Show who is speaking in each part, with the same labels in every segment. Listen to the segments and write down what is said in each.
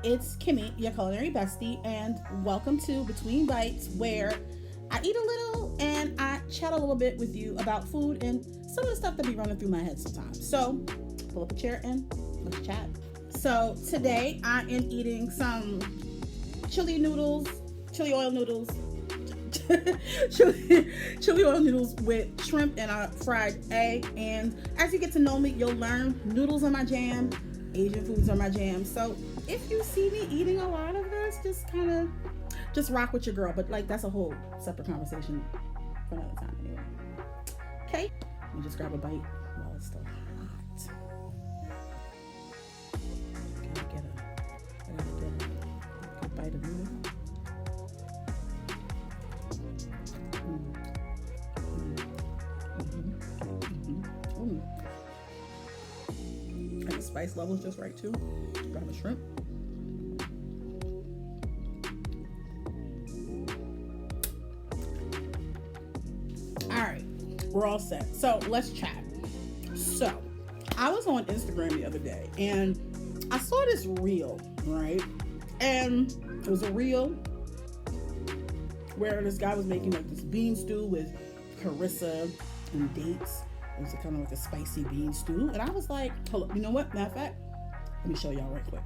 Speaker 1: it's Kimmy, your culinary bestie, and welcome to Between Bites, where I eat a little and I chat a little bit with you about food and some of the stuff that be running through my head sometimes. So, pull up a chair and let's chat. So, today I am eating some chili oil noodles, chili oil noodles with shrimp and a fried egg. And as you get to know me, you'll learn noodles are my jam, Asian foods are my jam. So if you see me eating a lot of this, just rock with your girl. But like that's a whole separate conversation for another time anyway. Okay, let me just grab a bite while it's still hot. I gotta get a good bite of noodle. And the spice level is just right too. Grab a shrimp. Alright, we're all set. So let's chat. So I was on Instagram the other day and I saw this reel, right? And it was a reel where this guy was making like this bean stew with harissa and dates. It was kind of like a spicy bean stew. And I was like, hold up, you know what? Matter of fact, let me show y'all right quick.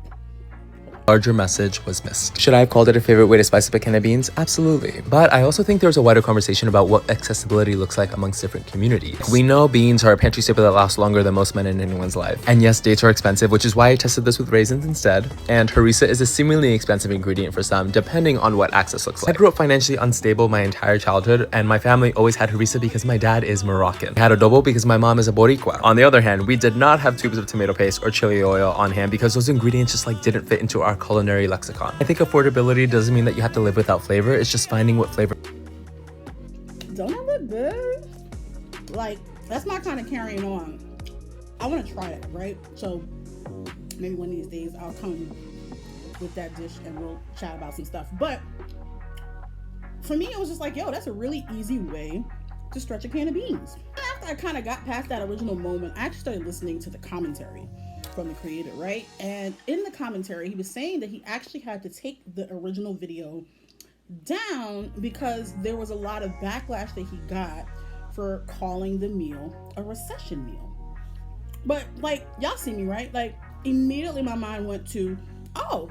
Speaker 2: Larger message was missed. Should I have called it a favorite way to spice up a can of beans? Absolutely. But I also think there's a wider conversation about what accessibility looks like amongst different communities. We know beans are a pantry staple that lasts longer than most men in anyone's life. And yes, dates are expensive, which is why I tested this with raisins instead. And harissa is a seemingly expensive ingredient for some, depending on what access looks like. I grew up financially unstable my entire childhood, and my family always had harissa because my dad is Moroccan. I had adobo because my mom is a Boricua. On the other hand, we did not have tubes of tomato paste or chili oil on hand because those ingredients just like didn't fit into our culinary lexicon. I think affordability doesn't mean that you have to live without flavor. It's just finding what flavor.
Speaker 1: Don't it look good? Like, that's my kind of carrying on. I want to try it, right? So maybe one of these days I'll come with that dish and we'll chat about some stuff. But for me, it was just like, yo, that's a really easy way to stretch a can of beans. After I kind of got past that original moment, I actually started listening to the commentary from the creator, right? And in the commentary, he was saying that he actually had to take the original video down because there was a lot of backlash that he got for calling the meal a recession meal. But like, y'all see me, right? Like, immediately my mind went to, oh,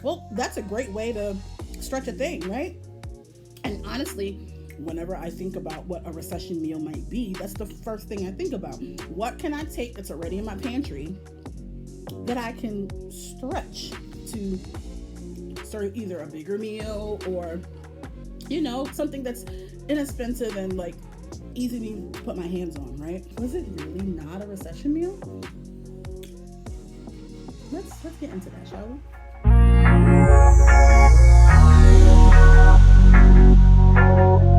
Speaker 1: well, that's a great way to stretch a thing, right? And honestly, whenever I think about what a recession meal might be, that's the first thing I think about. What can I take that's already in my pantry that I can stretch to serve either a bigger meal or, you know, something that's inexpensive and like easy to put my hands on, right? Was it really not a recession meal? Let's get into that, shall we?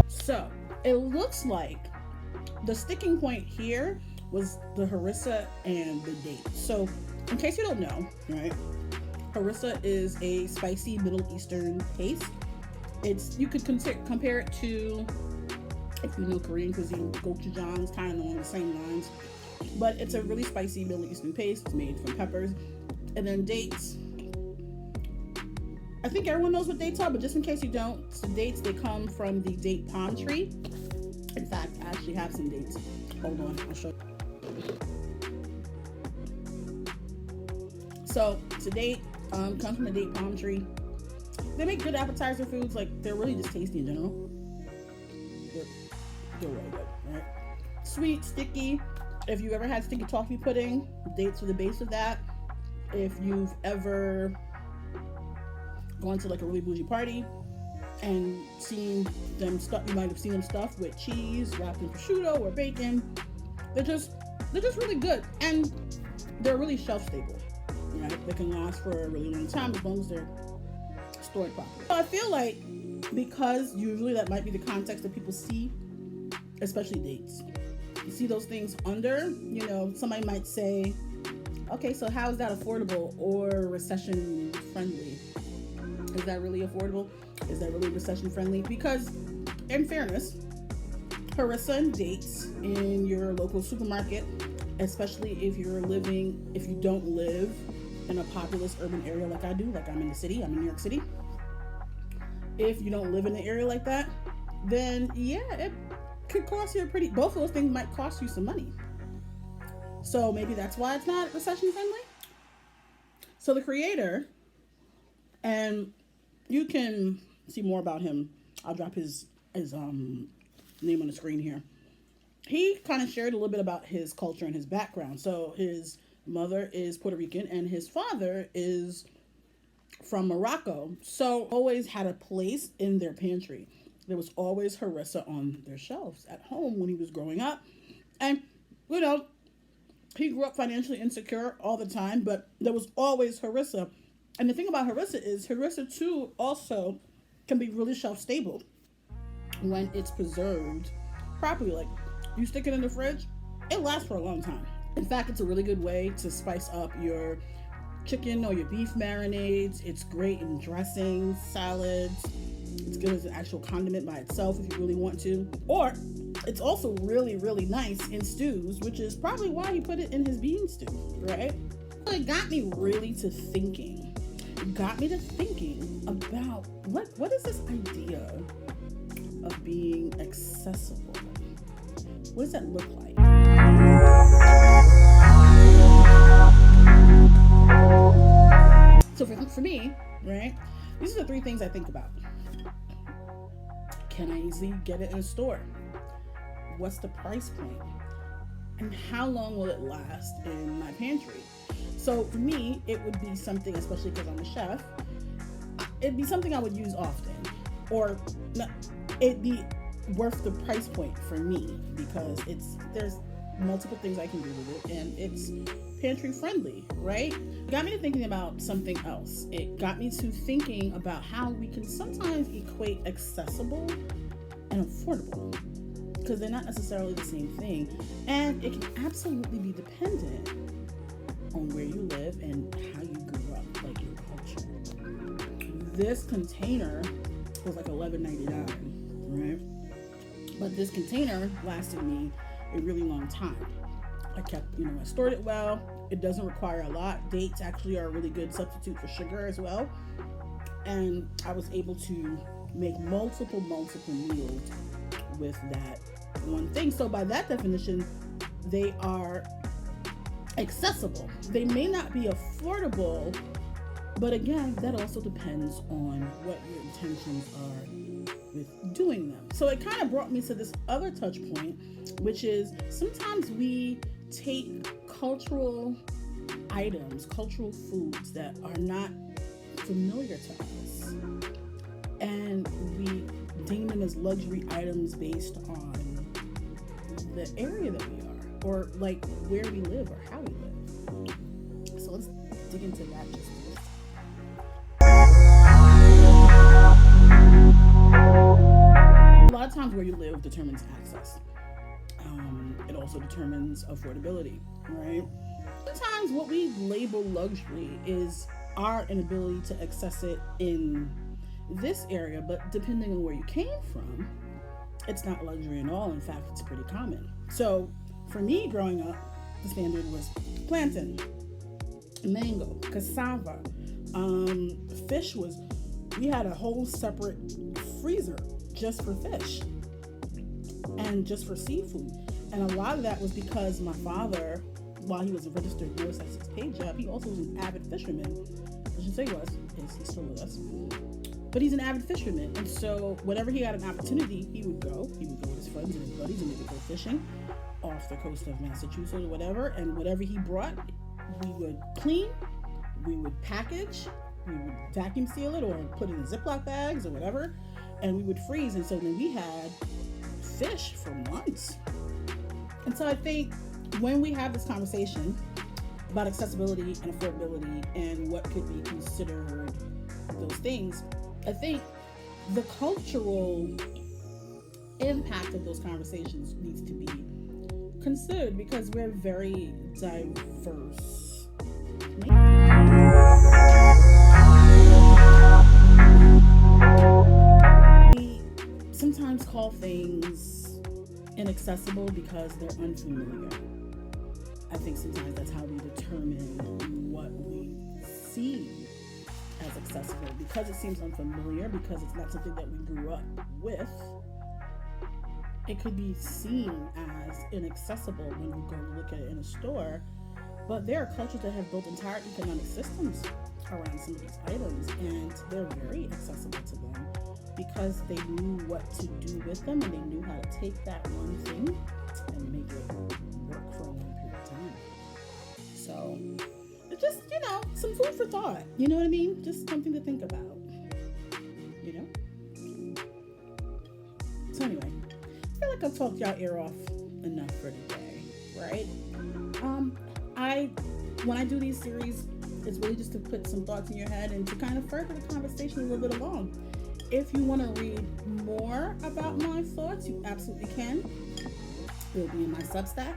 Speaker 1: So it looks like the sticking point here was the harissa and the date. So in case you don't know, right, harissa is a spicy Middle Eastern paste. You could compare it to, if you know Korean cuisine, gochujang, kind of along the same lines, but it's a really spicy Middle Eastern paste. It's made from peppers. And then dates, I think everyone knows what dates are, but just in case you don't, so dates, they come from the date palm tree. In fact, I actually have some dates. Hold on, I'll show you. So the date comes from the date palm tree. They make good appetizer foods. Like, they're really just tasty in general. They're really good, right? Sweet, sticky. If you've ever had sticky toffee pudding, dates are the base of that. If you've ever gone to like a really bougie party and seen them stuff, you might have seen them stuffed with cheese, wrapped in prosciutto or bacon. They're just really good, and they're really shelf stable. Right? They can last for a really long time as long as they're stored properly. So I feel like, because usually that might be the context that people see, especially dates. You see those things under, you know, somebody might say, okay, so how is that affordable or recession friendly? Is that really affordable? Is that really recession friendly? Because, in fairness, harissa and dates in your local supermarket, especially if you don't live in a populous urban area like I do, like I'm in the city, I'm in New York City. If you don't live in an area like that, then yeah, it could cost you both of those things might cost you some money. So maybe that's why it's not recession friendly. So the creator, and you can see more about him. I'll drop his name on the screen here. He kind of shared a little bit about his culture and his background. So his mother is Puerto Rican and his father is from Morocco. So always had a place in their pantry. There was always harissa on their shelves at home when he was growing up. And, you know, he grew up financially insecure all the time, but there was always harissa. And the thing about harissa is harissa too also can be really shelf stable when it's preserved properly. Like, you stick it in the fridge, it lasts for a long time. In fact, it's a really good way to spice up your chicken or your beef marinades. It's great in dressings, salads. It's good as an actual condiment by itself if you really want to. Or it's also really, really nice in stews, which is probably why he put it in his bean stew, right? It got me really to thinking. It got me to thinking about what is this idea of being accessible? What does that look like? So for me, right, these are the three things I think about. Can I easily get it in a store? What's the price point? And how long will it last in my pantry? So for me, it would be something, especially because I'm a chef, it'd be something I would use often. Or it'd be worth the price point for me because there's multiple things I can do with it and it's pantry friendly, right? It got me to thinking about something else. It got me to thinking about how we can sometimes equate accessible and affordable because they're not necessarily the same thing, and it can absolutely be dependent on where you live and how you grew up, like your culture. This container was like $11.99, right? But this container lasted me a really long time. I stored it well. It doesn't require a lot. Dates actually are a really good substitute for sugar as well. And I was able to make multiple meals with that one thing. So by that definition, they are accessible. They may not be affordable, but again, that also depends on what your intentions are with doing them. So it kind of brought me to this other touch point, which is sometimes we take cultural items, cultural foods that are not familiar to us, and we deem them as luxury items based on the area that we are, or like where we live or how we live. So let's dig into that just a bit. A lot of times where you live determines access. It also determines affordability, right? Sometimes what we label luxury is our inability to access it in this area, but depending on where you came from, it's not luxury at all. In fact, it's pretty common. So for me growing up, the standard was plantain, mango, cassava, fish we had a whole separate freezer just for fish and just for seafood. And a lot of that was because my father, while he was a registered nurse at his paid job, he also was an avid fisherman. I should say he's still with us. But he's an avid fisherman. And so whenever he had an opportunity, he would go with his friends and his buddies and they would go fishing off the coast of Massachusetts or whatever. And whatever he brought, we would clean, we would package, we would vacuum seal it or put it in Ziploc bags or whatever. And we would freeze. And so then we had fish for months. And so I think when we have this conversation about accessibility and affordability and what could be considered those things, I think the cultural impact of those conversations needs to be considered because we're very diverse. We sometimes call things inaccessible because they're unfamiliar. I think sometimes that's how we determine what we see as accessible because it seems unfamiliar, because it's not something that we grew up with. It could be seen as inaccessible when you go look at it in a store, but there are cultures that have built entire economic systems around some of these items, and they're very accessible to them because they knew what to do with them, and they knew how to take that one thing and make it work for a long period of time. So it's just, some food for thought. You know what I mean? Just something to think about. So anyway, I feel like I've talked y'all ear off enough for today, right? When I do these series, it's really just to put some thoughts in your head and to kind of further the conversation a little bit along. If you want to read more about my thoughts, you absolutely can. It'll be in my Substack.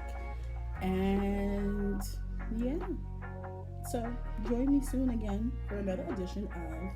Speaker 1: And yeah. So join me soon again for another edition of